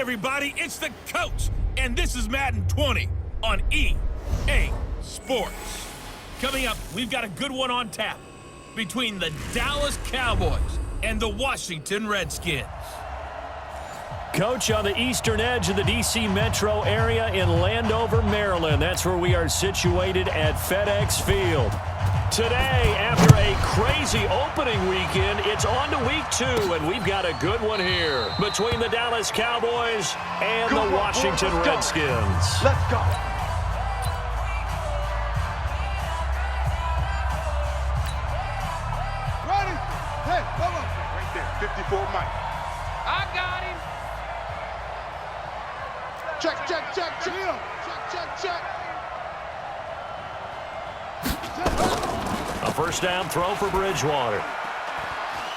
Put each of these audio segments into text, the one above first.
everybody, it's the coach, and this is Madden 20 on EA Sports. Coming up, we've got a good one on tap between the Dallas Cowboys and the Washington Redskins. Coach, on the eastern edge of the D.C. metro area in Landover, Maryland. That's where we are situated at FedEx Field. Today, after a crazy opening weekend, it's on to week 2, and we've got a good one here between the Dallas Cowboys and the Washington Redskins. Let's go. Ready? Hey, come on. Right there, 54 Mike. I got him. Check, check, check, check. Check, check, check. A first down throw for Bridgewater.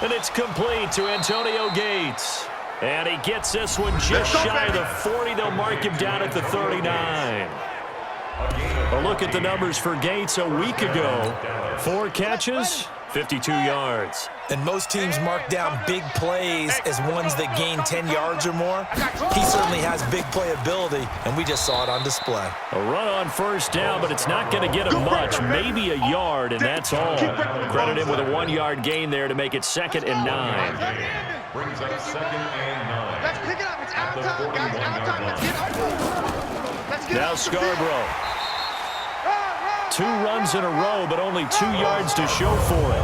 And it's complete to Antonio Gates. And he gets this one just shy of the 40. They'll mark him down at the 39. A look at the numbers for Gates a week ago. 4 catches, 52 yards. And most teams mark down big plays as ones that gain 10 yards or more. He certainly has big playability, and we just saw it on display. A run on first down, but it's not going to get him much. Maybe a yard, and that's all. Credit him with a 1-yard gain there to make it 2nd and 9. Brings up 2nd and 9. Let's pick it up. It's out time, guys. Out time. Let's get up. Let's get Now up. Scarborough. 2 runs in a row, but only 2 yards to show for it.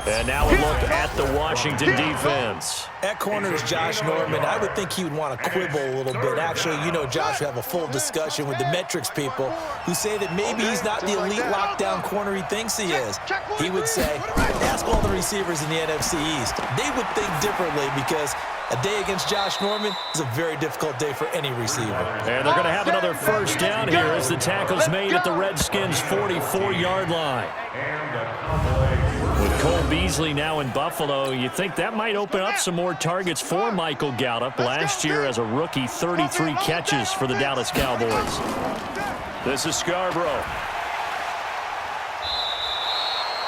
And now a look at the Washington defense. At corner is Josh Norman. I would think he would want to quibble a little bit. Actually, you know, Josh would have a full discussion with the metrics people who say that maybe he's not the elite lockdown corner he thinks he is. He would say, ask all the receivers in the NFC East. They would think differently because a day against Josh Norman is a very difficult day for any receiver. And they're going to have another first down here as the tackle's made at the Redskins' 44-yard line. With Cole Beasley now in Buffalo, you think that might open up some more targets for Michael Gallup. Last year as a rookie, 33 catches for the Dallas Cowboys. This is Scarborough.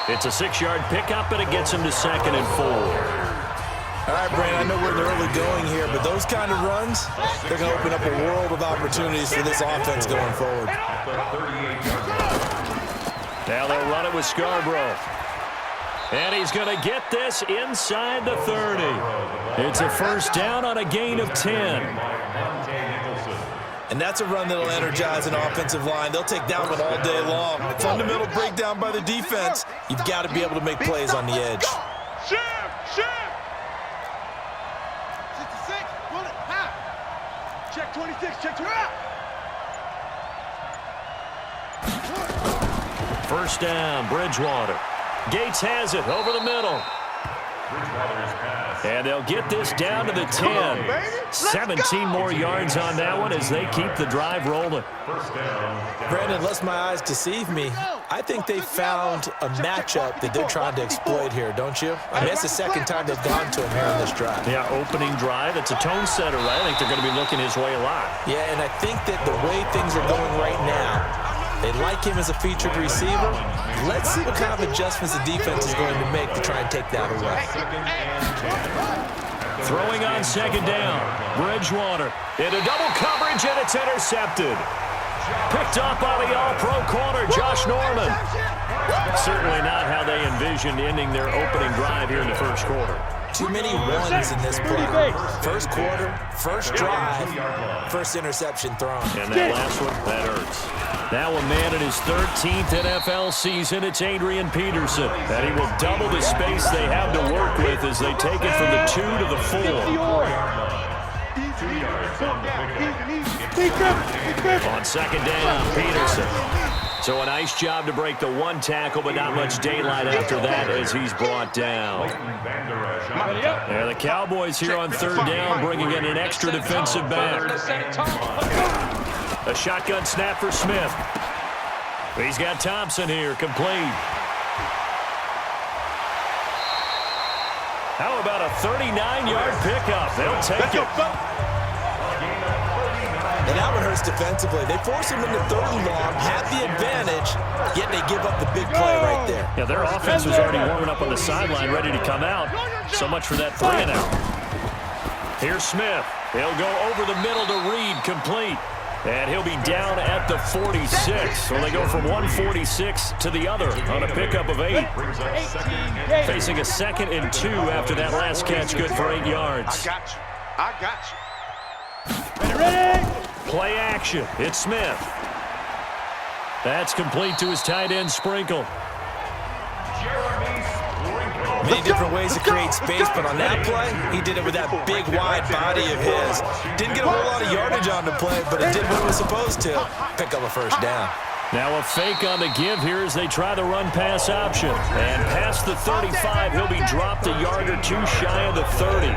It's a 6-yard pickup, and it gets him to 2nd and 4. All right, Brandon, I know we're in the early going here, but those kind of runs, they're going to open up a world of opportunities for this offense going forward. Now they'll run it with Scarborough. And he's going to get this inside the 30. It's a first down on a gain of 10. And that's a run that will energize an offensive line. They'll take that one all day long. Fundamental breakdown by the defense. You've got to be able to make plays on the edge. Shift. 66, pull it, half. Check 26, check 20. First down, Bridgewater. Gates has it over the middle. And they'll get this down to the 10. 17 more yards on that one as they keep the drive rolling. Brandon, unless my eyes deceive me, I think they found a matchup that they're trying to exploit here, don't you? I mean, it's the second time they've gone to him here on this drive. Yeah, opening drive. It's a tone setter, right? I think they're going to be looking his way a lot. Yeah, and I think that the way things are going right now, they like him as a featured receiver. Let's see what kind of adjustments the defense is going to make to try and take that away. Throwing on 2nd down. Bridgewater into double coverage, and it's intercepted. Picked up by the all-pro corner, Josh Norman. Certainly not how they envisioned ending their opening drive here in the first quarter. Too many runs in this play. First quarter, first drive, first interception thrown. And that last one, that hurts. Now a man in his 13th NFL season, it's Adrian Peterson. And he will double the space they have to work with as they take it from the 2 to the 4. On 2nd down, Peterson. So a nice job to break the 1 tackle, but not much daylight after that as he's brought down. And the Cowboys here on 3rd down, bringing in an extra defensive back. A shotgun snap for Smith. He's got Thompson here, complete. How about a 39-yard pickup? They'll take it. And that one hurts defensively. They force him into 3rd and long, have the advantage, yet they give up the big play right there. Yeah, their offense was already warming up on the sideline, ready to come out. So much for that 3-and-out. Here's Smith. He'll go over the middle to Reed, complete. And he'll be down at the 46. So they go from 146 to the other on a pickup of 8. Facing a 2nd and 2 after that last catch, good for 8 yards. I got you. Ready? Play action. It's Smith. That's complete to his tight end, Sprinkle. Many different ways to create space, but on that play, he did it with that big, wide body of his. Didn't get a whole lot of yardage on the play, but it did what it was supposed to. Pick up a first down. Now a fake on the give here as they try the run-pass option. And past the 35, he'll be dropped a yard or two shy of the 30.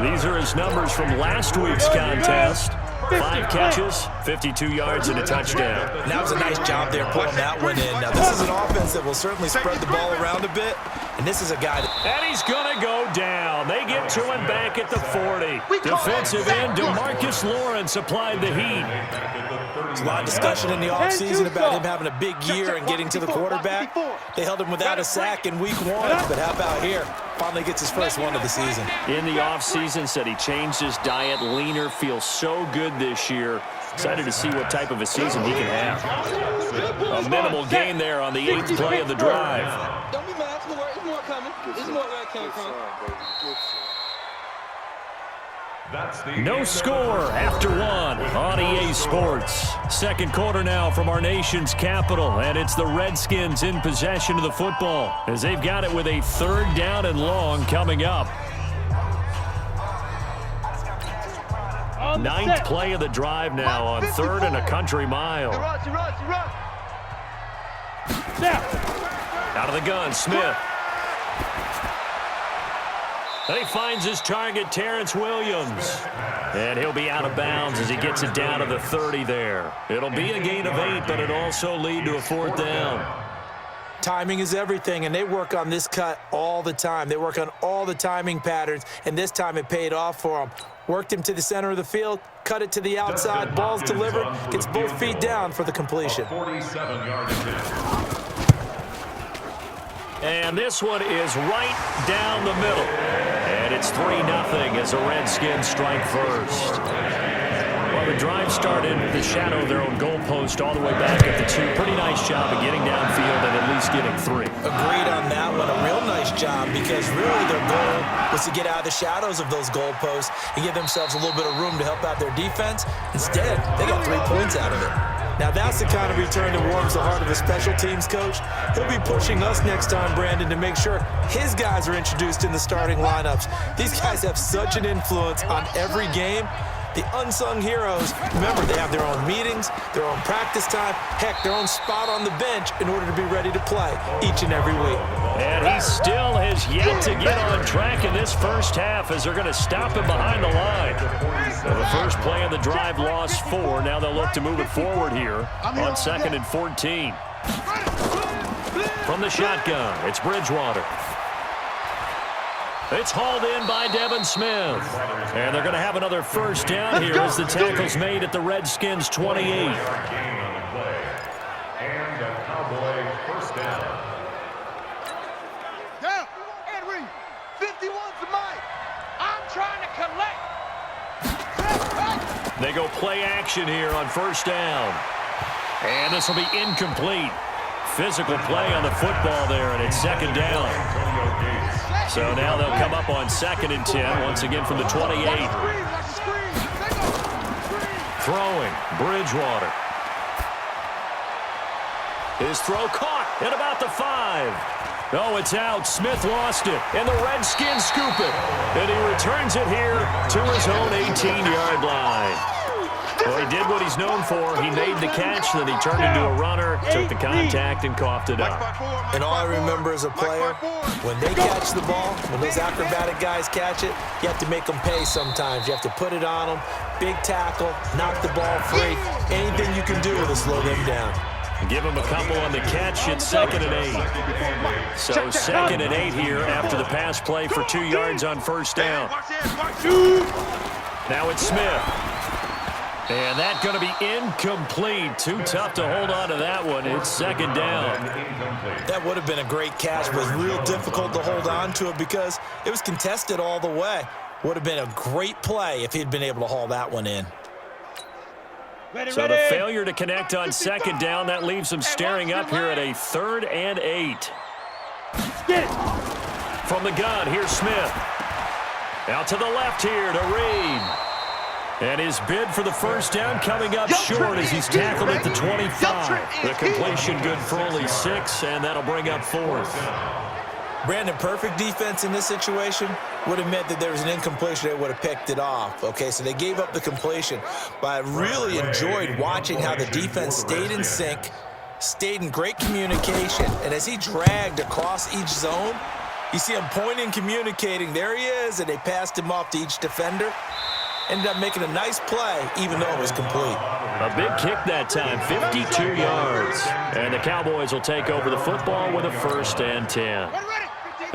These are his numbers from last week's contest. 5 catches, 52 yards, and a touchdown. And that was a nice job there pulling that one in. Now, this is an offense that will certainly spread the ball around a bit, and this is a guy that... And he's going to go down. They get to him back at the 40. Defensive end DeMarcus Lawrence applied the heat. There's a lot of discussion in the offseason about him having a big year and getting to the quarterback. They held him without a sack in week 1, but how about here? Finally gets his first one of the season. In the offseason, said he changed his diet, leaner, feels so good this year. Excited to see what type of a season he can have. A minimal gain there on the 8th play of the drive. Don't be mad. It's more coming. It's more where it came from. No score after 1 on EA Sports. Second quarter now from our nation's capital, and it's the Redskins in possession of the football as they've got it with a 3rd down and long coming up. 9th play of the drive now on 3rd and a country mile. Out of the gun, Smith. He finds his target, Terrence Williams. And he'll be out of bounds as he gets it down to the 30 there. It'll be a gain of 8, but it'll also lead to a 4th down. Timing is everything, and they work on this cut all the time. They work on all the timing patterns, and this time it paid off for them. Worked him to the center of the field, cut it to the outside, ball's delivered, gets both feet down for the completion. 47-yard attempt. And this one is right down the middle. And it's 3-0 as the Redskins strike first. Well, the drive started the shadow of their own goalpost all the way back at the 2. Pretty nice job of getting downfield and at least getting 3. Agreed on that one. A real nice job because really their goal was to get out of the shadows of those goalposts and give themselves a little bit of room to help out their defense. Instead, they got 3 points out of it. Now, that's the kind of return that warms the heart of a special teams coach. He'll be pushing us next time, Brandon, to make sure his guys are introduced in the starting lineups. These guys have such an influence on every game. The unsung heroes, remember, they have their own meetings, their own practice time, heck, their own spot on the bench in order to be ready to play each and every week. And he still has yet to get on track in this first half as they're going to stop him behind the line. Well, the first play of the drive lost 4. Now they'll look to move it forward here on 2nd and 14. From the shotgun, it's Bridgewater. It's hauled in by Devin Smith. And they're going to have another first down here as the tackle's made at the Redskins' 28. And a Cowboy first down. Down. And Reed. 51's the mic. I'm trying to collect. They go play action here on first down. And this will be incomplete. Physical play on the football there, and it's 2nd down. So now they'll come up on 2nd and 10, once again from the 28. Throwing, Bridgewater. His throw caught at about the 5. Oh, it's out. Smith lost it, and the Redskins scoop it. And he returns it here to his own 18-yard line. Well, he did what he's known for. He made the catch, then he turned into a runner, took the contact, and coughed it up. And all I remember as a player, when they catch the ball, when those acrobatic guys catch it, you have to make them pay sometimes. You have to put it on them, big tackle, knock the ball free. Anything you can do to slow them down. Give him a couple on the catch. It's 2nd and 8. So 2nd and 8 here after the pass play for 2 yards on first down. Now it's Smith. And that's going to be incomplete. Too tough to hold on to that one. It's 2nd down. That would have been a great catch, but it was real difficult to hold on to it because it was contested all the way. Would have been a great play if he'd been able to haul that one in. So the failure to connect on second down, that leaves them staring up here at a 3rd and 8. From the gun, here's Smith. Out to the left here to Reed. And his bid for the first down coming up short as he's tackled at the 25. The completion good for only 6, and that'll bring up 4th. Brandon, perfect defense in this situation would have meant that there was an incompletion that would have picked it off. Okay, so they gave up the completion. But I really enjoyed watching how the defense stayed in sync, stayed in great communication, and as he dragged across each zone, you see him pointing, communicating. There he is, and they passed him off to each defender. Ended up making a nice play, even though it was complete. A big kick that time, 52 yards. And the Cowboys will take over the football with a 1st and 10.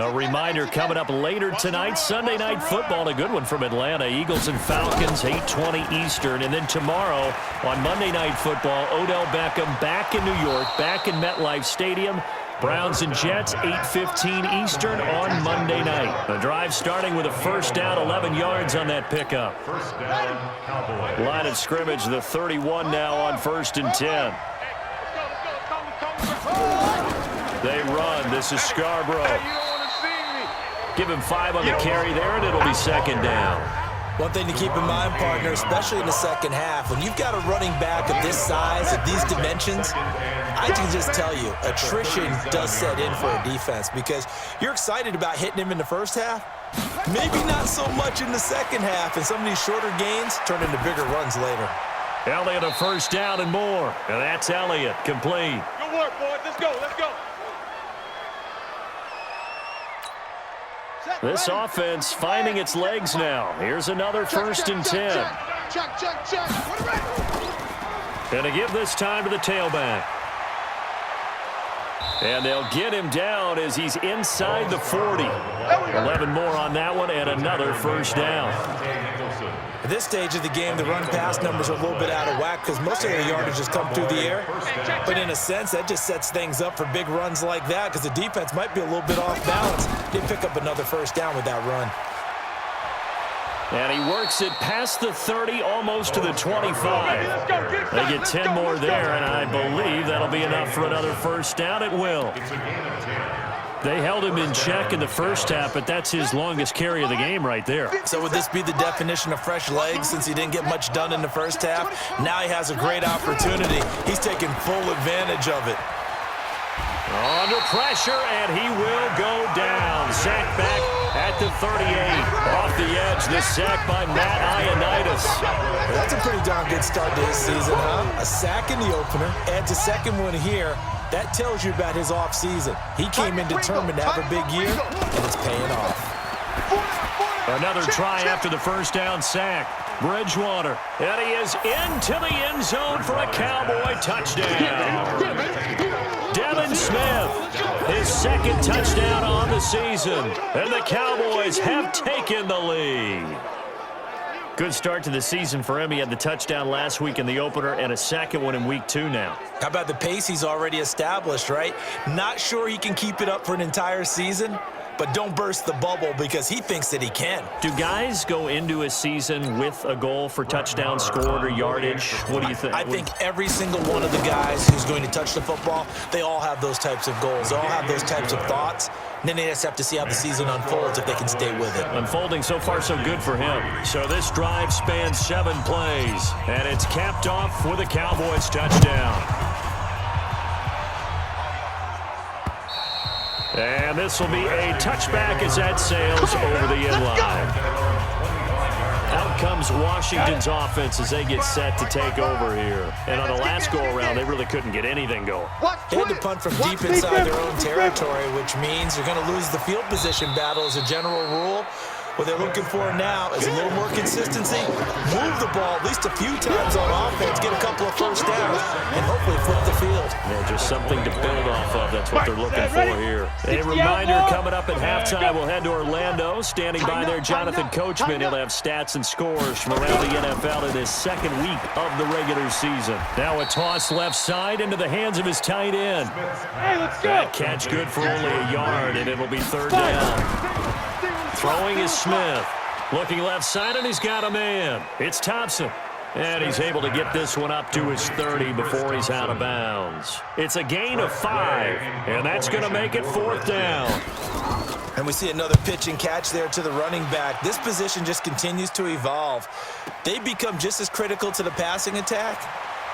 A reminder coming up later tonight, Sunday Night Football, a good one from Atlanta. Eagles and Falcons, 8:20 Eastern. And then tomorrow on Monday Night Football, Odell Beckham back in New York, back in MetLife Stadium. Browns and Jets, 8:15 Eastern on Monday night. The drive starting with a 1st down, 11 yards on that pickup. First down, Cowboys. Line of scrimmage, the 31 now on 1st and 10. They run. This is Scarborough. Give him 5 on the carry there, and it'll be 2nd down. One thing to keep in mind, partner, especially in the second half, when you've got a running back of this size, of these dimensions, I can just tell you, attrition does set in for a defense because you're excited about hitting him in the first half, maybe not so much in the second half, and some of these shorter gains turn into bigger runs later. Elliott a 1st down and more, and that's Elliott, complete. Good work, boys. Let's go. Let's go. This offense finding its legs now. Here's another 1st and 10. Check. And to give this time to the tailback. And they'll get him down as he's inside the 40. 11 more on that one and another 1st down. At this stage of the game, the run-pass numbers are a little bit out of whack because most of the yardage has come through the air. But in a sense, that just sets things up for big runs like that because the defense might be a little bit off balance. They pick up another 1st down with that run. And he works it past the 30, almost to the 25. They get 10 more there, and I believe that'll be enough for another 1st down. It will. They held him in check in the first half, but that's his longest carry of the game right there. So would this be the definition of fresh legs since he didn't get much done in the first half? Now he has a great opportunity. He's taking full advantage of it. Under pressure, and he will go down. Sack back at the 38. Off the edge, the sack by Matt Ioannidis. That's a pretty darn good start to his season, huh? A sack in the opener, adds a second one here. That tells you about his offseason. He came in determined to have a big year, and it's paying off. Another try after the 1st down sack. Bridgewater, and he is into the end zone for a Cowboy touchdown. Devin Smith, his 2nd touchdown on the season, and the Cowboys have taken the lead. Good start to the season for him. He had the touchdown last week in the opener and a 2nd one in week 2 now. How about the pace he's already established, right? Not sure he can keep it up for an entire season, but don't burst the bubble because he thinks that he can. Do guys go into a season with a goal for touchdown scored or yardage? What do you think? I think every single one of the guys who's going to touch the football, they all have those types of goals. They all have those types of thoughts. And then they just have to see how the season unfolds if they can stay with it. Unfolding so far so good for him. So this drive spans 7 plays, and it's capped off with a Cowboys touchdown. And this will be a touchback as that sails over the end line. Out comes Washington's offense as they get set to take over here. And on the last go-around, they really couldn't get anything going. They had to punt from deep inside their own territory, which means you're going to lose the field position battle as a general rule. What they're looking for now is a little more consistency, move the ball at least a few times on offense, get a couple of 1st downs, and hopefully flip the field. Yeah, just something to build off of. That's what they're looking for here. A reminder coming up at halftime. We'll head to Orlando. Standing by there, Jonathan Coachman. He'll have stats and scores from around the NFL in his 2nd week of the regular season. Now a toss left side into the hands of his tight end. Hey, let's go. That catch good for only a yard, and it'll be 3rd down. Throwing is Smith. Looking left side, and he's got a man. It's Thompson. And he's able to get this one up to his 30 before he's out of bounds. It's a gain of 5, and that's going to make it 4th down. And we see another pitch and catch there to the running back. This position just continues to evolve. They become just as critical to the passing attack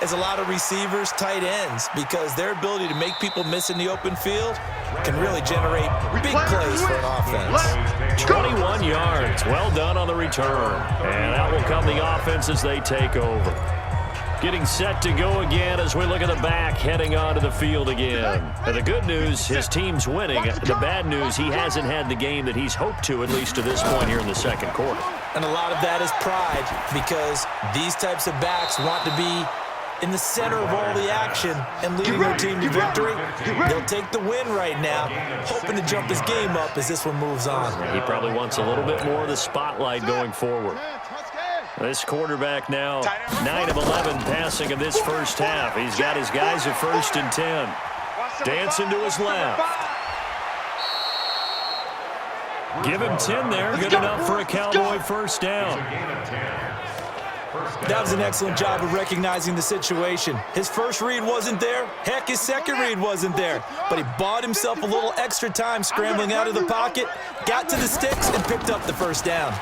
as a lot of receivers, tight ends, because their ability to make people miss in the open field can really generate big plays for an offense. 21 yards. Well done on the return. And out will come the offense as they take over. Getting set to go again as we look at the back, heading onto the field again. And the good news, his team's winning. The bad news, he hasn't had the game that he's hoped to, at least to this point here in the second quarter. And a lot of that is pride, because these types of backs want to be in the center of all the action and leading their team to victory. They'll take the win right now, hoping to jump his game up as this one moves on. He probably wants a little bit more of the spotlight going forward. This quarterback now 9 of 11 passing in this first half. He's got his guys at 1st and 10. Dancing to his left. Give him 10 there. Good enough for a Cowboy first down. That was an excellent job of recognizing the situation. His first read wasn't there. Heck, his second read wasn't there. But he bought himself a little extra time scrambling out of the pocket, got to the sticks, and picked up the first down.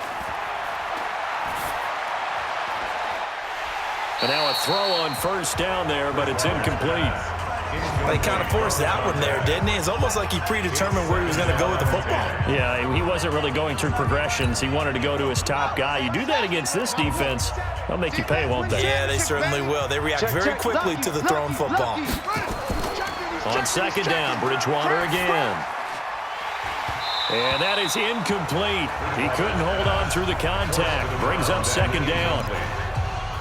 And now a throw on first down there, but it's incomplete. They kind of forced that one there, didn't he? It's almost like he predetermined where he was going to go with the football. Yeah, he wasn't really going through progressions. He wanted to go to his top guy. You do that against this defense, they'll make you pay, won't they? Yeah, they certainly will. They react very quickly to the thrown football. On second down, Bridgewater again. And that is incomplete. He couldn't hold on through the contact. Brings up second down.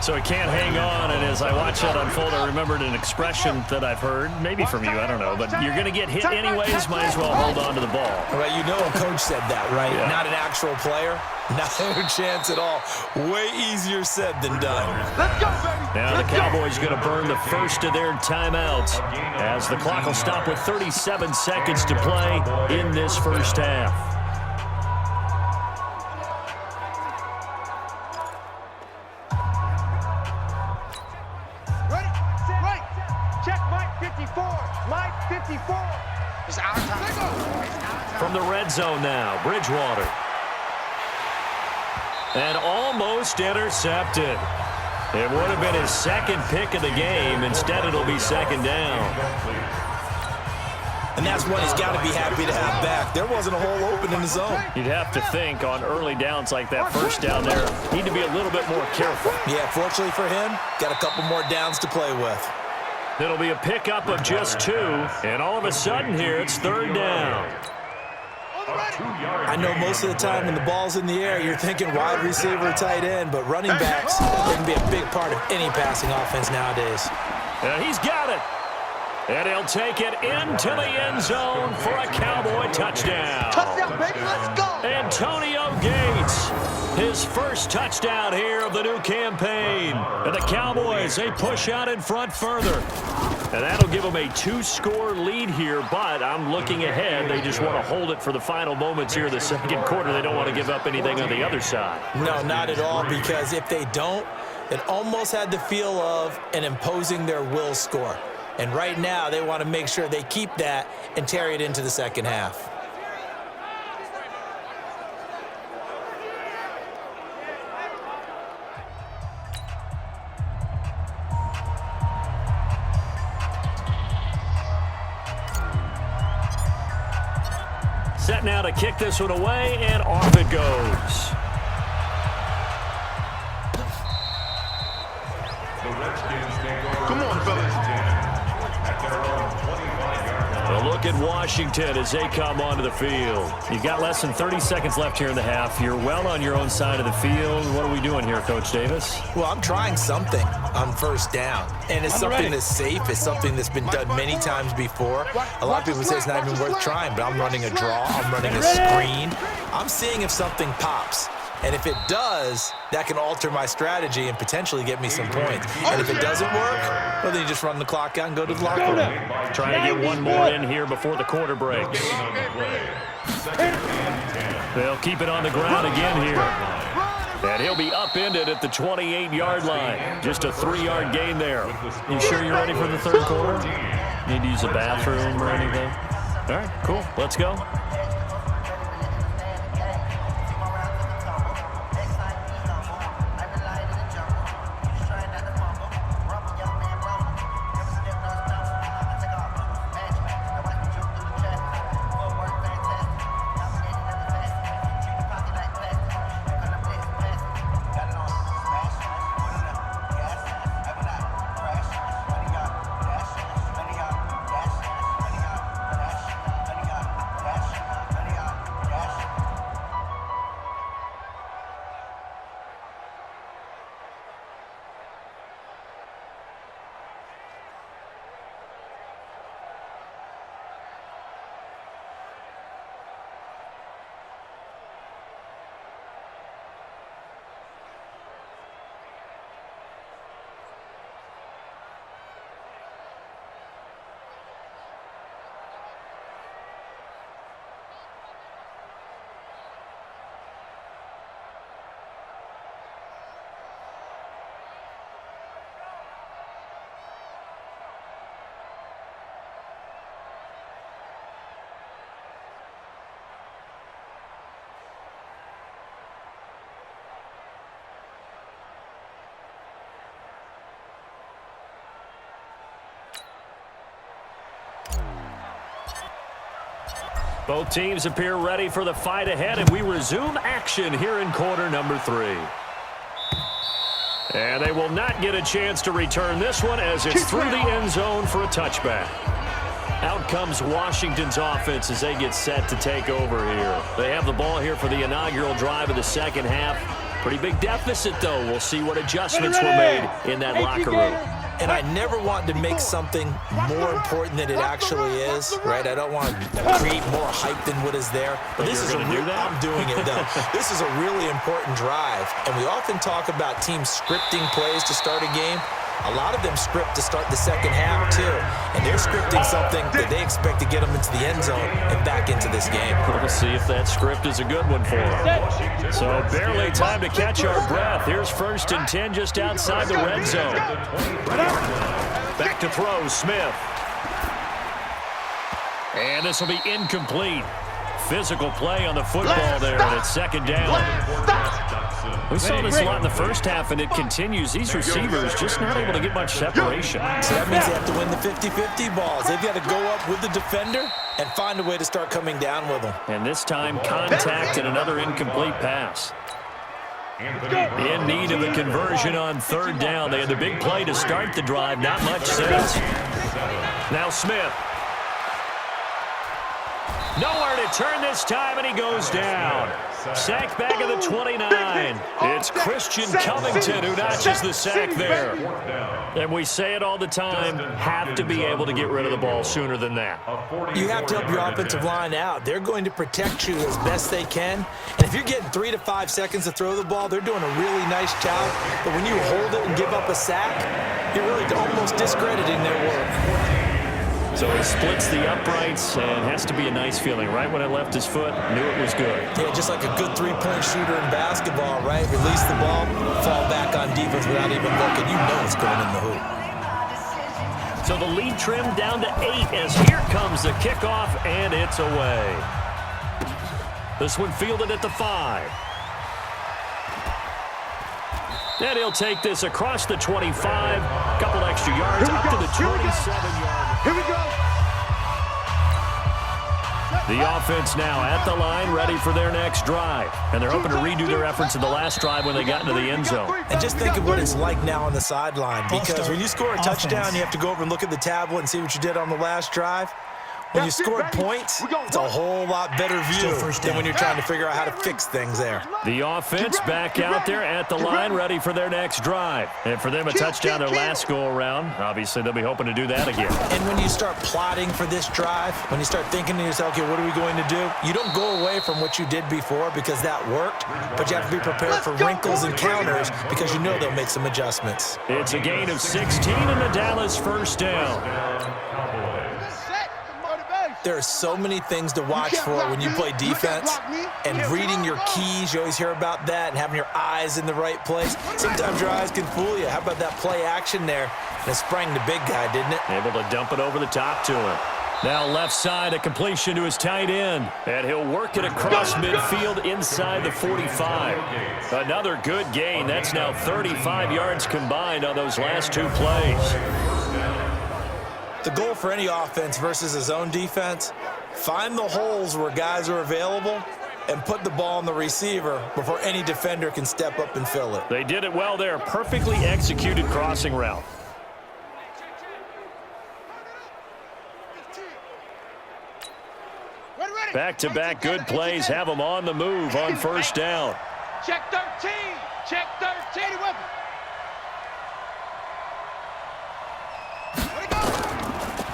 So he can't hang on, and as I watch that unfold, I remembered an expression that I've heard, maybe from you, I don't know, but you're going to get hit anyways, might as well hold on to the ball. Well, you know a coach said that, right? Yeah. Not an actual player. No chance at all. Way easier said than done. Now the Cowboys going to burn the first of their timeouts as the clock will stop with 37 seconds to play in this first half. From the red zone now, Bridgewater. And almost intercepted. It would have been his second pick of the game. Instead, it'll be second down. And that's one he's got to be happy to have back. There wasn't a hole open in the zone. You'd have to think on early downs like that first down there, need to be a little bit more careful. Yeah, fortunately for him, got a couple more downs to play with. It'll be a pickup of just 2, and all of a sudden here, it's third down. I know most of the time when the ball's in the air, you're thinking wide receiver, tight end, but running backs, they can be a big part of any passing offense nowadays. And he's got it. And he'll take it into the end zone for a Cowboy touchdown. Touchdown, baby, let's go. Antonio Gates, his first touchdown here of the new campaign. And the Cowboys, they push out in front further. And that'll give them a 2-score lead here, but I'm looking ahead. They just want to hold it for the final moments here of the second quarter. They don't want to give up anything on the other side. No, not at all, because if they don't, it almost had the feel of an imposing their will score. And right now, they want to make sure they keep that and carry it into the second half. Set now to kick this one away, and off it goes. Come on, fellas. A look at Washington as they come onto the field. You've got less than 30 seconds left here in the half. You're well on your own side of the field. What are we doing here, Coach Davis? Well, I'm trying something on first down, and it's something that's safe. It's something that's been done many times before. A lot of people say it's not even worth trying, but I'm running a draw. I'm running a screen. I'm seeing if something pops. And if it does, that can alter my strategy and potentially get me some points. And if it doesn't work, well, then you just run the clock out and go to the locker room. Trying to get one more in here before the quarter breaks. They'll keep it on the ground again here. And he'll be upended at the 28-yard line. Just a 3-yard gain there. You sure you're ready for the third quarter? Need to use a bathroom or anything? All right, cool. Let's go. Both teams appear ready for the fight ahead, and we resume action here in quarter number 3. And they will not get a chance to return this one as it's through the end zone for a touchback. Out comes Washington's offense as they get set to take over here. They have the ball here for the inaugural drive of the second half. Pretty big deficit, though. We'll see what adjustments were made in that locker room. And I never want to make something more important than it actually is, right? I don't want to create more hype than what is there. But this is I'm doing it, though. This is a really important drive. And we often talk about teams scripting plays to start a game. A lot of them script to start the second half, too. And they're scripting something that they expect to get them into the end zone and back into this game. We'll see if that script is a good one for them. So barely time to catch our breath. Here's 1st and 10 just outside the red zone. Back to throw, Smith. And this will be incomplete. Physical play on the football there, and it's 2nd down. We saw this a lot in the first half, and it continues. These receivers just not able to get much separation. So that means they have to win the 50-50 balls. They've got to go up with the defender and find a way to start coming down with them. And this time, contact and another incomplete pass. In need of a conversion on 3rd down. They had the big play to start the drive. Not much sense. Now Smith. Nowhere to turn this time, and he goes down. Sacked back at the 29. It's Christian Covington who notches the sack there. And we say it all the time, have to be able to get rid of the ball sooner than that. You have to help your offensive line out. They're going to protect you as best they can. And if you're getting 3 to 5 seconds to throw the ball, they're doing a really nice job. But when you hold it and give up a sack, you're really almost discrediting their work. So he splits the uprights, and has to be a nice feeling. Right when it left his foot, knew it was good. Yeah, just like a good three-point shooter in basketball, right? Release the ball, fall back on defense without even looking. You know it's going in the hoop. So the lead trimmed down to 8 as here comes the kickoff, and it's away. This one fielded at the 5. And he'll take this across the 25. Couple extra yards up to the 27-yard. Here we go. The offense now at the line, ready for their next drive. And they're hoping to redo their efforts in the last drive when they got into the end zone. And just think of what it's like now on the sideline. Because when you score a touchdown, you have to go over and look at the tablet and see what you did on the last drive. When you scored points, it's a whole lot better view than when you're trying to figure out how to fix things there. The offense back out there at the line, ready for their next drive. And for them, a touchdown their last go-around. Obviously, they'll be hoping to do that again. And when you start plotting for this drive, when you start thinking to yourself, okay, what are we going to do? You don't go away from what you did before because that worked, but you have to be prepared for wrinkles and counters because you know they'll make some adjustments. It's a gain of 16 and the Dallas 1st down. There are so many things to watch for when you play defense, and reading your keys, you always hear about that, and having your eyes in the right place. Sometimes your eyes can fool you. How about that play action there? And it sprang the big guy, didn't it? Able to dump it over the top to him. Now left side, a completion to his tight end. And he'll work it across midfield inside the 45. Another good gain. That's now 35 yards combined on those last two plays. The goal for any offense versus his own defense, find the holes where guys are available and put the ball on the receiver before any defender can step up and fill it. They did it well there. Perfectly executed crossing route. Back-to-back good plays have them on the move on first down. Check 13. Check 13.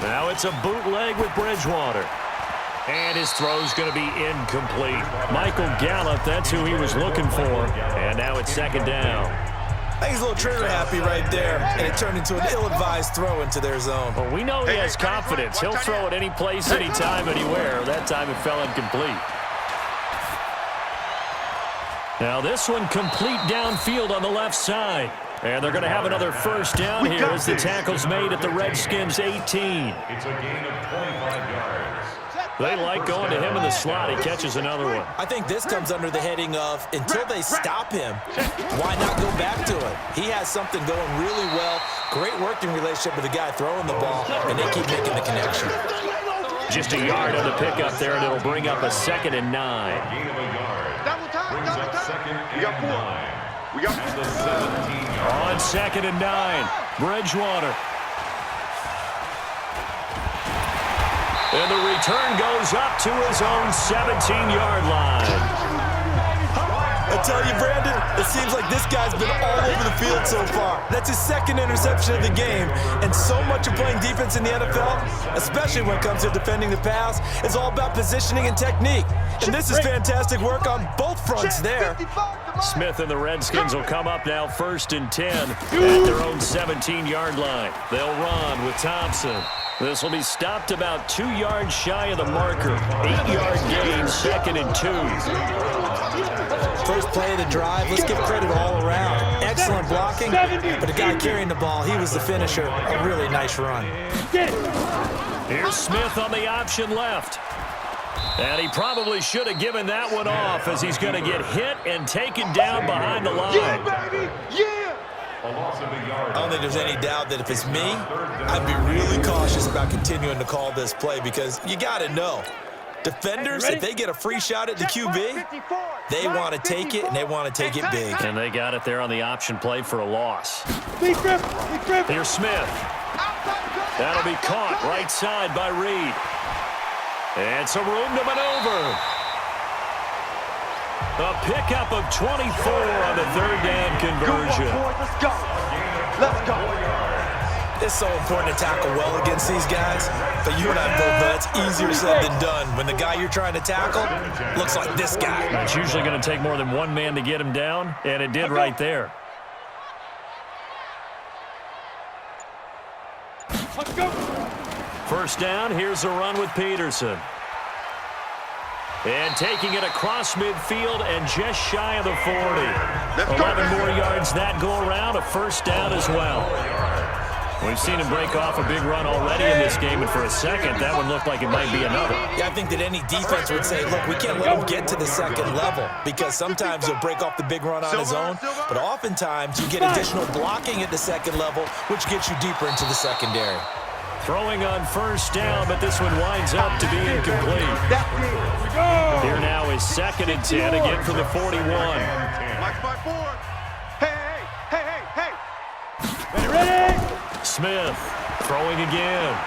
Now it's a bootleg with Bridgewater. And his throw's going to be incomplete. Michael Gallup, that's who he was looking for. And now it's second down. I think he's a little trigger happy right there, and it turned into an ill-advised throw into their zone. Well, we know he has confidence. He'll throw it any place, anytime, anywhere. That time it fell incomplete. Now this one complete downfield on the left side. And they're going to have another first down here as the tackle's made at the Redskins' 18. It's a gain of 25 yards. They like going to him in the slot. He catches another one. I think this comes under the heading of, until they stop him, why not go back to it? He has something going really well. Great working relationship with the guy throwing the ball, and they keep making the connection. Just a yard on the pickup there, and it'll bring up a 2nd and 9. Gain of a yard. Brings up 2nd and 9. At the 17-yard. On 2nd and 9, Bridgewater. And the return goes up to his own 17-yard line. I tell you, Brandon, it seems like this guy's been all over the field so far. That's his 2nd interception of the game. And so much of playing defense in the NFL, especially when it comes to defending the pass, is all about positioning and technique. And this is fantastic work on both fronts there. Smith and the Redskins will come up now 1st and 10 at their own 17-yard line. They'll run with Thompson. This will be stopped about 2 yards shy of the marker. 8-yard gain, 2nd and 2. First play of the drive, let's give credit all around. Excellent blocking, but the guy carrying the ball, he was the finisher. A really nice run. Here's Smith on the option left. And he probably should have given that one off as he's going to get hit and taken down behind the line. Yeah, baby! Yeah! I don't think there's any doubt that if it's me, I'd be really cautious about continuing to call this play because you got to know. Defenders, if they get a free shot at the QB, they want to take it, and they want to take it big. And they got it there on the option play for a loss. Here's Smith. That'll be caught right side by Reed. And some room to maneuver. A pickup of 24 on the 3rd down conversion. Let's go. Let's go. It's so important to tackle well against these guys, but you and I both know it's easier said than done when the guy you're trying to tackle looks like this guy. It's usually going to take more than one man to get him down, and it did right there. Let's go. First down, here's a run with Peterson. And taking it across midfield and just shy of the 40. 11 more yards that go around, a first down as well. We've seen him break off a big run already in this game, and for a second, that one looked like it might be another. Yeah, I think that any defense would say, look, we can't let him get to the 2nd level because sometimes he'll break off the big run on his own, but oftentimes you get additional blocking at the 2nd level, which gets you deeper into the secondary. Throwing on first down, but this one winds up to be incomplete. Here now is 2nd and 10, again from the 41. Ready? Smith throwing again.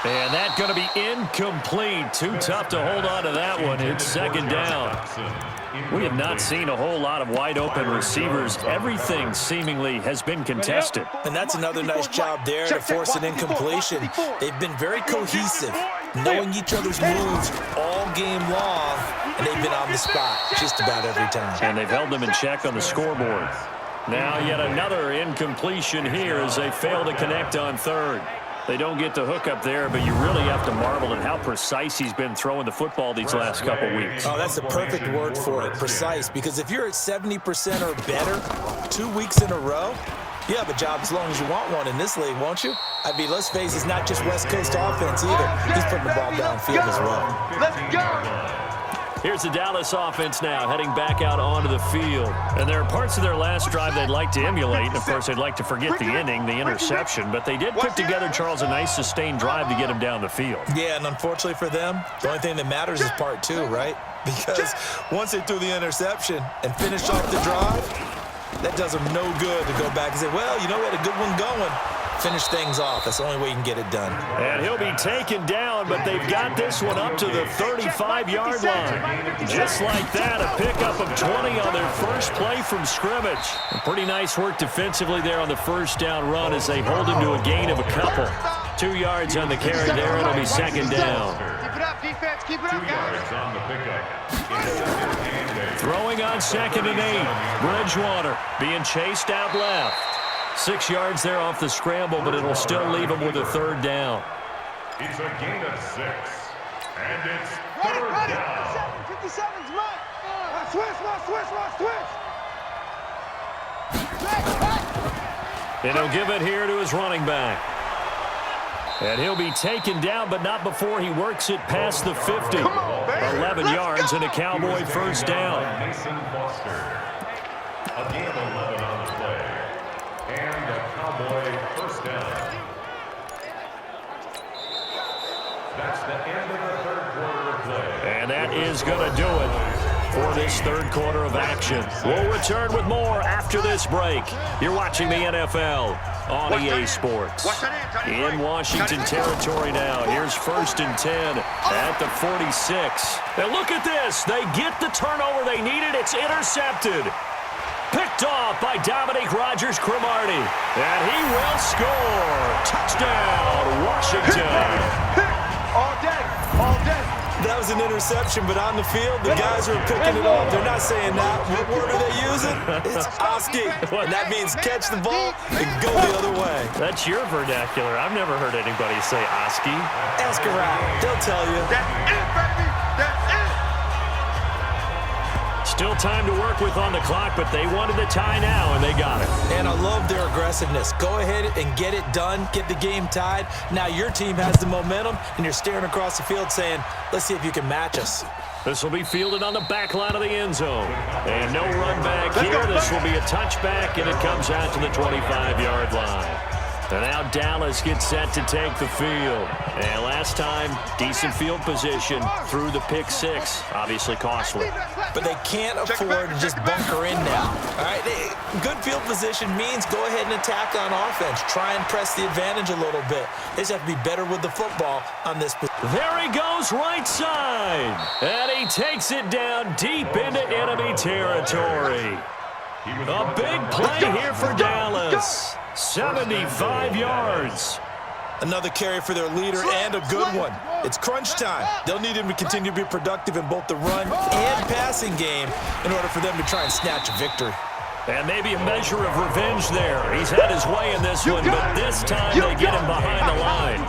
And that's going to be incomplete. Too tough to hold on to that one. It's 2nd down. We have not seen a whole lot of wide-open receivers. Everything seemingly has been contested. And that's another nice job there to force an incompletion. They've been very cohesive, knowing each other's moves all game long, and they've been on the spot just about every time. And they've held them in check on the scoreboard. Now yet another incompletion here as they fail to connect on 3rd. They don't get the hook up there, but you really have to marvel at how precise he's been throwing the football these last couple weeks. Oh, that's the perfect word for it, precise, because if you're at 70% or better 2 weeks in a row, you have a job as long as you want one in this league, won't you? I mean, let's face it, it's not just West Coast offense either. He's putting the ball downfield as well. Let's go. Here's the Dallas offense now, heading back out onto the field. And there are parts of their last drive they'd like to emulate. And, of course, they'd like to forget the ending, the interception. But they did put together, Charles, a nice sustained drive to get him down the field. Yeah, and unfortunately for them, the only thing that matters is part two, right? Because once they threw the interception and finished off the drive, that does them no good to go back and say, well, you know, we had a good one going. Finish things off. That's the only way you can get it done. And he'll be taken down, but they've got this one up to the 35-yard line. Just like that, a pickup of 20 on their first play from scrimmage. Pretty nice work defensively there on the first down run as they hold him to a gain of a couple. 2 yards on the carry there. It'll be second down. Keep it up, defense. Keep it up, guys. On the pickup. Throwing on 2nd and 8. Bridgewater being chased out left. 6 yards there off the scramble, but it'll still leave him with a third down. It's a gain of 6. And it's third Ready. down. 57's mine. Switch. And he'll give it here to his running back. And he'll be taken down, but not before he works it past the 50. 11 yards and a Cowboy first down. Mason Foster. A gain of 11 on the play. And a Cowboy first down. That's the end of the third quarter of play. And that is going to do it for this third quarter of action. We'll return with more after this break. You're watching the NFL on EA Sports. In Washington territory now. Here's 1st and 10 at the 46. And look at this. They get the turnover they needed. It's intercepted. Picked off by Dominique Rodgers-Cromartie. And he will score. Touchdown, Washington. All day. That was an interception, but on the field, the guys who are picking it off, they're not saying that. What word are they using? It's Oski. And that means catch the ball and go the other way. That's your vernacular. I've never heard anybody say Oski. Ask around. They'll tell you. That's it, baby. That's it. Still time to work with on the clock, but they wanted the tie now, and they got it. And I love their aggressiveness. Go ahead and get it done. Get the game tied. Now your team has the momentum, and you're staring across the field saying, let's see if you can match us. This will be fielded on the back line of the end zone. And no run back here. This will be a touchback, and it comes out to the 25-yard line. And now Dallas gets set to take the field. And last time, decent field position through the pick six. Obviously costly. But they can't afford to just bunker in now. All right, good field position means go ahead and attack on offense. Try and press the advantage a little bit. They just have to be better with the football on this position. There he goes right side. And he takes it down deep into enemy territory. A big play here for Dallas. 75 yards. Another carry for their leader and a good one. It's crunch time. They'll need him to continue to be productive in both the run and passing game in order for them to try and snatch a victory. And maybe a measure of revenge there. He's had his way in this one, but this time they get him behind the line.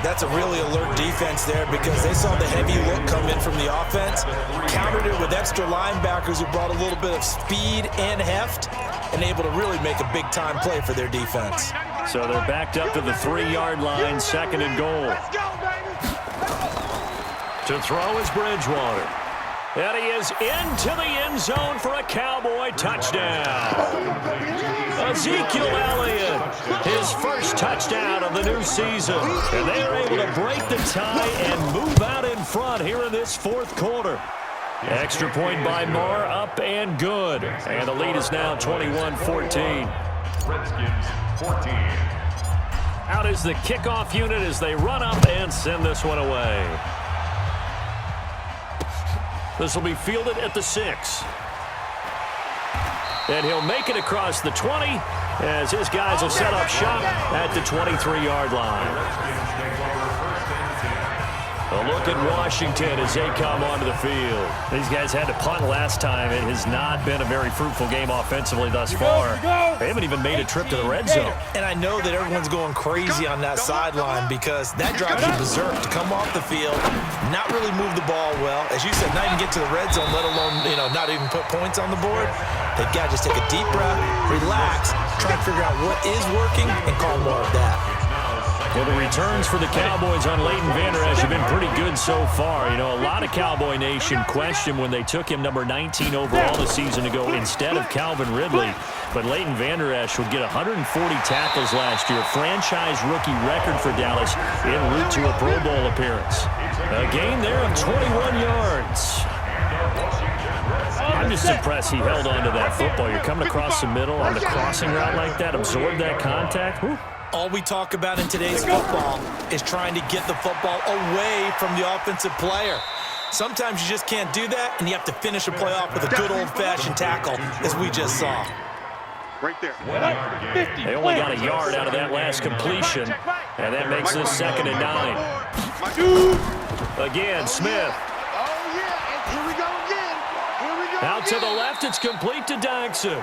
That's a really alert defense there because they saw the heavy look come in from the offense, countered it with extra linebackers who brought a little bit of speed and heft, and able to really make a big-time play for their defense. So they're backed up to the 3-yard line, 2nd and goal. To throw is Bridgewater. And he is into the end zone for a Cowboy touchdown. Ezekiel Elliott, his first touchdown of the new season. And they are able to break the tie and move out in front here in this fourth quarter. Extra point by Marr, up and good. And the lead is now 21-14. Redskins 14. Out is the kickoff unit as they run up and send this one away. This will be fielded at the 6. And he'll make it across the 20 as his guys will set up shop at the 23-yard line. A look at Washington as they come onto the field. These guys had to punt last time. It has not been a very fruitful game offensively thus far. They haven't even made a trip to the red zone. And I know that everyone's going crazy on that sideline because that drives you berserk to come off the field, not really move the ball well. As you said, not even get to the red zone, let alone, not even put points on the board. They've got to just take a deep breath, relax, try and figure out what is working, and call more of that. Well, the returns for the Cowboys on Leighton Vander Esch have been pretty good so far. A lot of Cowboy Nation questioned when they took him number 19 overall the season ago instead of Calvin Ridley. But Leighton Vander Esch would get 140 tackles last year, franchise rookie record for Dallas, en route to a Pro Bowl appearance. A gain there of 21 yards. I'm just impressed he held on to that football. You're coming across the middle on the crossing route like that, absorb that contact. Whew. All we talk about in today's football is trying to get the football away from the offensive player. Sometimes you just can't do that, and you have to finish a play off with a good old-fashioned tackle, as we just saw. Right there. They only got a yard out of that last completion, and that makes this 2nd and 9. Again, Smith. Oh, yeah, and here we go again. Here we go Out to the left, it's complete to Daxon.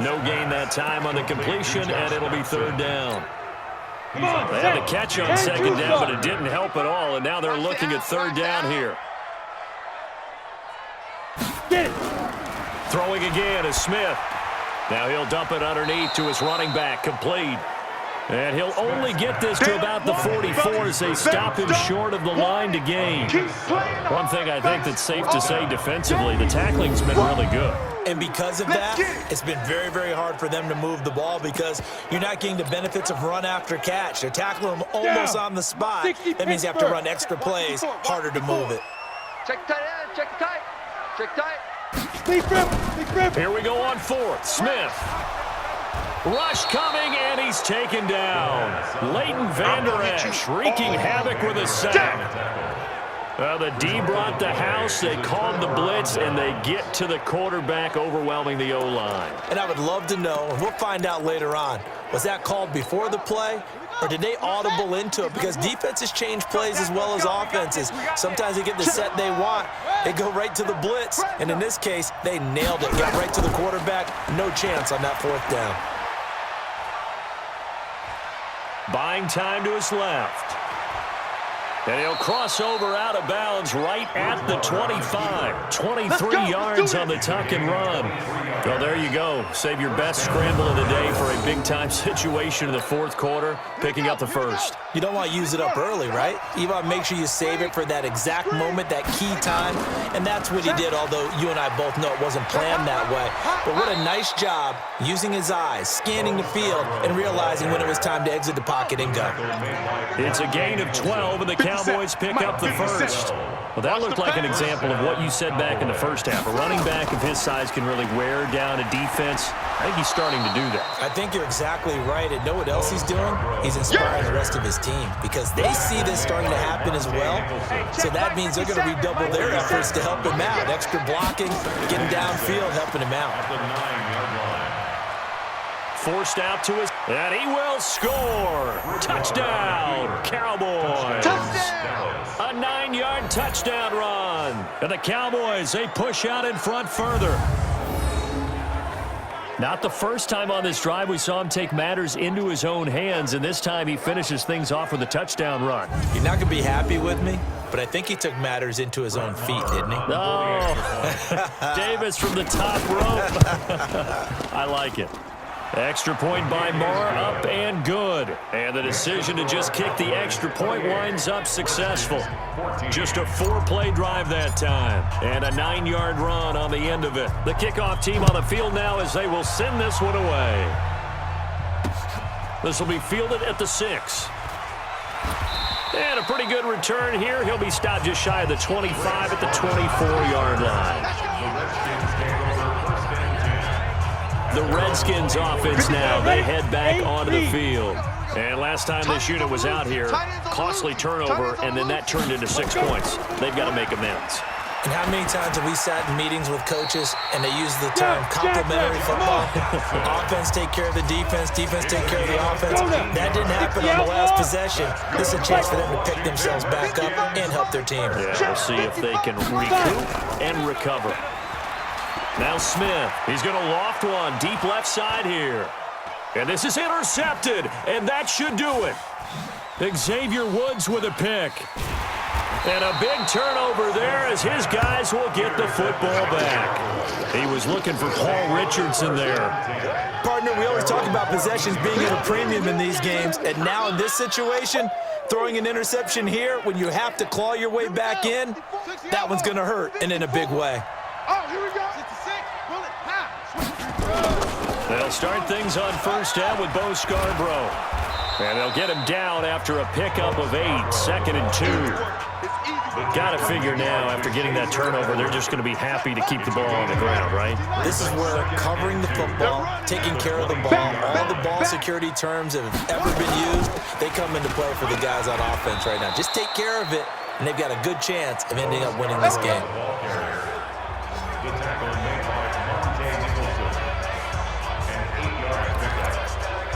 No gain that time on the completion, and it'll be 3rd down. They had the catch on 2nd down, but it didn't help at all, and now they're looking at 3rd down here. Throwing again is Smith. Now he'll dump it underneath to his running back, complete. And he'll only get this to about the 44 as they stop him short of the line to gain. One thing I think that's safe to say defensively, the tackling's been really good. And because of that, it's been very, very hard for them to move the ball because you're not getting the benefits of run after catch. They're tackling them almost on the spot. That means you have to run extra plays, harder to move it. Check tight end, check tight. Check tight. Here we go on 4th. Smith. Rush coming, and he's taken down. Leighton Vander Esch wreaking havoc with a sack. The D brought the house, they called the blitz, and they get to the quarterback, overwhelming the O-line. And I would love to know, and we'll find out later on, was that called before the play, or did they audible into it? Because defenses change plays as well as offenses. Sometimes they get the set they want. They go right to the blitz, and in this case, they nailed it. Got right to the quarterback, no chance on that 4th down. Buying time to his left. And he'll cross over out of bounds right at the 25. 23 yards on the tuck and run. Well, there you go. Save your best scramble of the day for a big-time situation in the 4th quarter, picking up the 1st. You don't want to use it up early, right? You want to make sure you save it for that exact moment, that key time, and that's what he did, although you and I both know it wasn't planned that way. But what a nice job using his eyes, scanning the field, and realizing when it was time to exit the pocket and go. It's a gain of 12, and the Cowboys pick up the 1st. Well, that looked like an example of what you said back in the 1st half. A running back of his size can really wear down a defense. I think he's starting to do that. I think you're exactly right. And know what else he's doing? He's inspiring the rest of his team because they see this starting to happen as well. So that means they're going to redouble their efforts to help him out. Extra blocking, getting downfield, helping him out. Forced out to his, and he will score. Touchdown, Cowboys. Touchdown. A 9-yard touchdown run. And the Cowboys, they push out in front further. Not the first time on this drive we saw him take matters into his own hands, and this time he finishes things off with a touchdown run. You're not going to be happy with me, but I think he took matters into his own feet, didn't he? Oh, Davis from the top rope. I like it. Extra point by Moore, up and good. And the decision to just kick the extra point winds up successful. Just a 4-play drive that time. And a 9-yard run on the end of it. The kickoff team on the field now as they will send this one away. This will be fielded at the 6. And a pretty good return here. He'll be stopped just shy of the 25 at the 24-yard line. The Redskins offense now. They head back onto the field. And last time this unit was out here, costly turnover, and then that turned into 6 points. They've got to make amends. And how many times have we sat in meetings with coaches and they use the term complementary football? Offense take care of the defense, defense take care of the offense. That didn't happen on the last possession. This is a chance for them to pick themselves back up and help their team. Yeah, we'll see if they can recoup and recover. Now Smith, he's going to loft one deep left side here. And this is intercepted, and that should do it. Xavier Woods with a pick. And a big turnover there as his guys will get the football back. He was looking for Paul Richardson there. Partner, we always talk about possessions being at a premium in these games, and now in this situation, throwing an interception here when you have to claw your way back in, that one's going to hurt, and in a big way. Oh, here we go. 66. They'll start things on first down with Bo Scarborough. And they'll get him down after a pickup of 8, 2nd and 2. Got to figure now, after getting that turnover, they're just going to be happy to keep the ball on the ground, right? This is where covering the football, taking care of the ball, all the ball security terms that have ever been used, they come into play for the guys on offense right now. Just take care of it, and they've got a good chance of ending up winning this game. The tackle made by Monte Nicholson. An 8-yard pickup.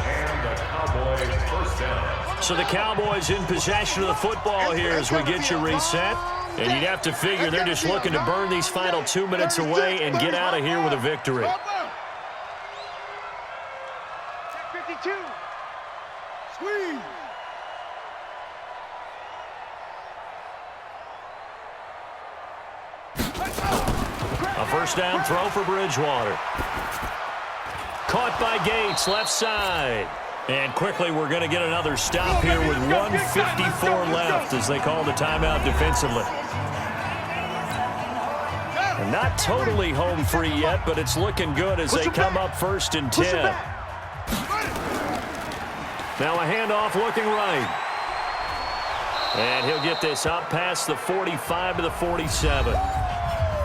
And the Cowboys first down. So the Cowboys in possession of the football here as we get you reset. And you'd have to figure they're just looking to burn these final 2 minutes away and get out of here with a victory. 52. Squeeze. A first down throw for Bridgewater. Caught by Gates, left side. And quickly we're going to get another stop here with 1:54 left as they call the timeout defensively. And not totally home free yet, but it's looking good as they come up 1st and 10. Now a handoff looking right. And he'll get this up past the 45 to the 47.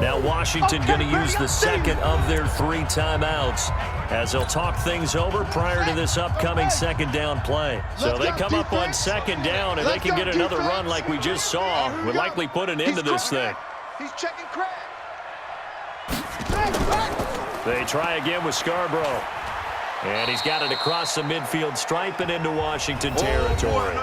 Now Washington going to use the second of their 3 timeouts as they'll talk things over prior to this upcoming second down play. So they come up on second down and they can get another run like we just saw. Would likely put an end to this thing. He's checking crack. They try again with Scarborough. And he's got it across the midfield stripe and into Washington territory.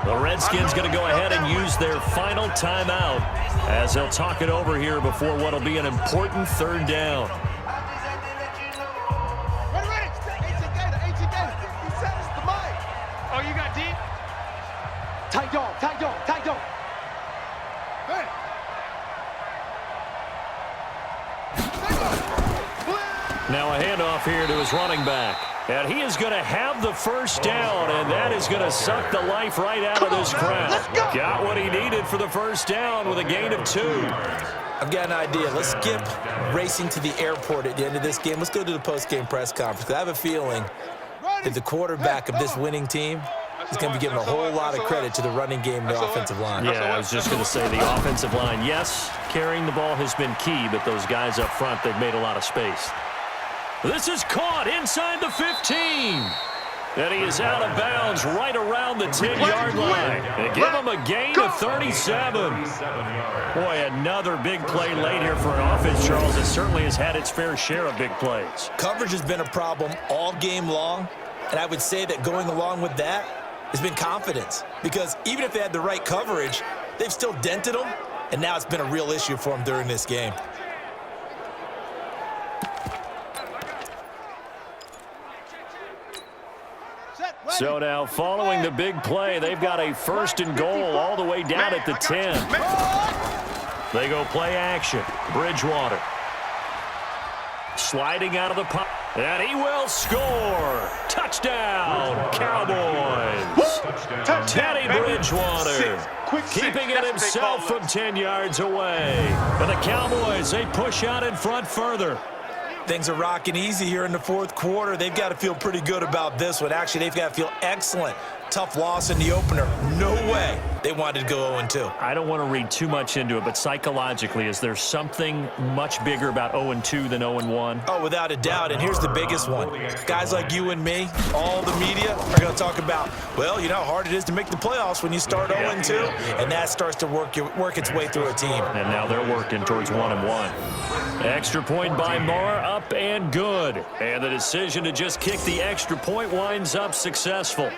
The Redskins going to go ahead and use their final timeout as they'll talk it over here before what will be an important 3rd down. Oh, you got deep? Tight dog, tight dog, tight dog. Now a handoff here to his running back. And he is going to have the first down, and that is going to suck the life right out of this crowd. Got what he needed for the first down with a gain of 2. I've got an idea. Let's skip racing to the airport at the end of this game. Let's go to the post-game press conference. I have a feeling that the quarterback of this winning team is going to be giving a whole lot of credit to the running game and the offensive line. Yeah, I was just going to say the offensive line, yes, carrying the ball has been key, but those guys up front, they've made a lot of space. This is caught inside the 15. And he is out of bounds right around the 10-yard line. They give him a gain of 37. Boy, another big play late here for an offense, Charles, that certainly has had its fair share of big plays. Coverage has been a problem all game long, and I would say that going along with that has been confidence. Because even if they had the right coverage, they've still dented them, and now it's been a real issue for them during this game. So now, following the big play, they've got a 1st and goal all the way down at the 10. They go play action. Bridgewater. Sliding out of the pocket. And he will score. Touchdown, Cowboys. Teddy Bridgewater keeping it himself from 10 yards away. And the Cowboys, they push out in front further. Things are rocking easy here in the 4th quarter. They've got to feel pretty good about this one. Actually, they've got to feel excellent Tough loss in the opener. No way they wanted to go 0-2. I don't want to read too much into it, but psychologically, is there something much bigger about 0-2 than 0-1? Oh, without a doubt, and here's the biggest one. Guys like you and me, all the media, are going to talk about, well, you know how hard it is to make the playoffs when you start 0-2, and that starts to work its way through a team. And now they're working towards 1-1. Extra point by Marr, up and good. And the decision to just kick the extra point winds up successful.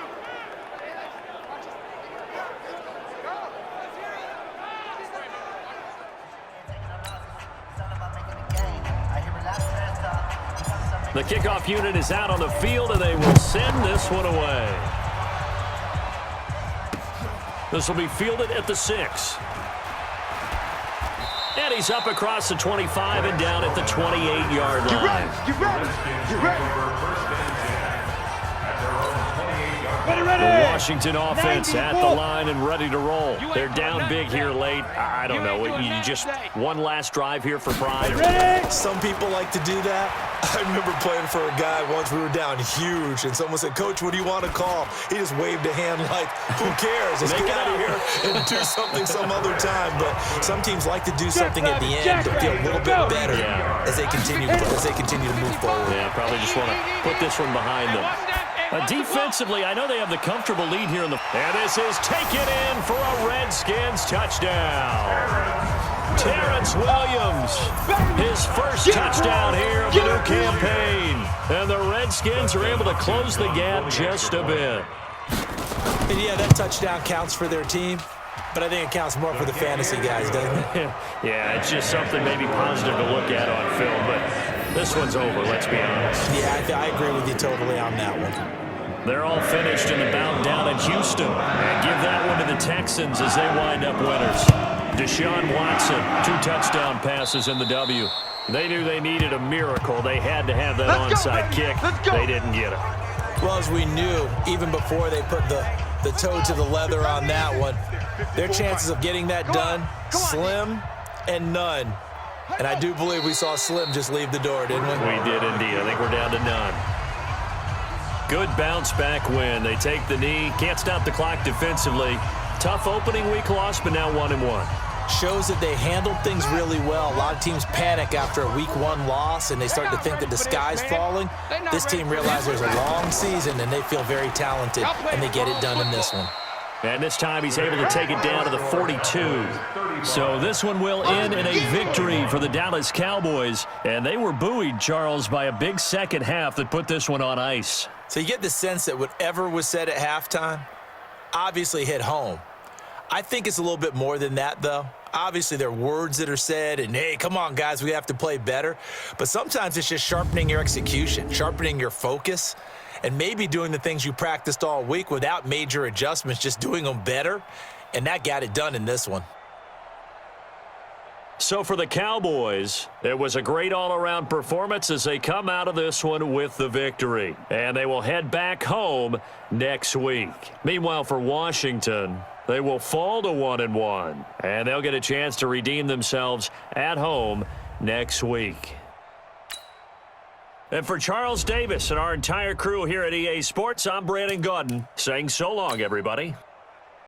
The kickoff unit is out on the field, and they will send this one away. This will be fielded at the 6. And he's up across the 25 and down at the 28-yard line. The Washington offense at the line and ready to roll. They're down big here late. I don't know. You just one last drive here for pride. Some people like to do that. I remember playing for a guy once. We were down huge, and someone said, "Coach, what do you want to call?" He just waved a hand like, "Who cares? Let's get out of here and do something some other time." But some teams like to do something at the end to feel a little bit better as they continue to move forward. Yeah, probably just want to put this one behind them. Defensively, I know they have the comfortable lead here in the... And this is taken in for a Redskins touchdown. Terrence Williams, his first touchdown here of the new campaign. And the Redskins are able to close the gap just a bit. And yeah, that touchdown counts for their team, but I think it counts more for the fantasy guys, doesn't it? Yeah, it's just something maybe positive to look at on film, but this one's over, let's be honest. Yeah, I agree with you totally on that one. They're all finished in the bout down in Houston. And give that one to the Texans as they wind up winners. Deshaun Watson, 2 touchdown passes in the W. They knew they needed a miracle. They had to have that onside kick. They didn't get it. Well, as we knew, even before they put the toe to the leather on that one, their chances of getting that done, slim and none. And I do believe we saw Slim just leave the door, didn't we? We did indeed. I think we're down to none. Good bounce-back win. They take the knee. Can't stop the clock defensively. Tough opening week loss, but now 1-1. Shows that they handled things really well. A lot of teams panic after a week 1 loss, and they start to think that the sky's falling. This team realizes there's a long season, and they feel very talented, and they get it done in this one. And this time he's able to take it down to the 42. So this one will end in a victory for the Dallas Cowboys. And they were buoyed, Charles, by a big second half that put this one on ice. So you get the sense that whatever was said at halftime obviously hit home. I think it's a little bit more than that, though. Obviously, there are words that are said, and, hey, come on, guys, we have to play better. But sometimes it's just sharpening your execution, sharpening your focus, and maybe doing the things you practiced all week without major adjustments, just doing them better. And that got it done in this one. So for the Cowboys, it was a great all-around performance as they come out of this one with the victory. And they will head back home next week. Meanwhile, for Washington, they will fall to 1-1. And they'll get a chance to redeem themselves at home next week. And for Charles Davis and our entire crew here at EA Sports, I'm Brandon Gaudin saying so long, everybody.